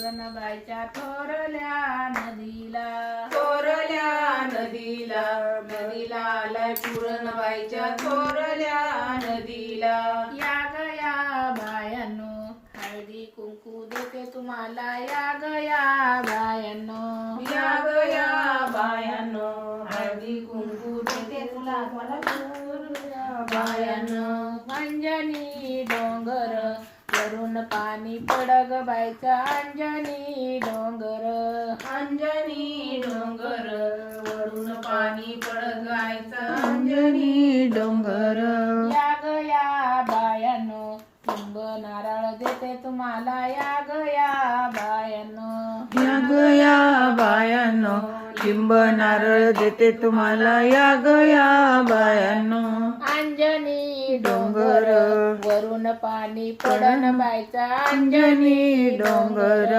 पुरणबाईच्या थोरल्या नदीला, थोरल्या नदीला, नदीला आलाय पुरणबाईच्या थोरल्या नदीला. या गया बायांनो हळदी कुंकू देते तुम्हाला, या गया बायांनो, या गया बायांनो हळदी कुंकू देते तुला बायांनो. अंजनी डोंगर वरून पाणी पडग बाईचा, अंजनी डोंगर, अंजनी डोंगर वरून पाणी पडत गायचा, अंजनी डोंगर. या गया बायांनो लिंब नारळ देते तुम्हाला, या गया बायांनो, या गया बायांनो लिंब नारळ देते तुम्हाला, या गया बायांनो. अंजनी डोंगर वरून पाणी पडन बाईचा, अंजनी अंजनी डोंगर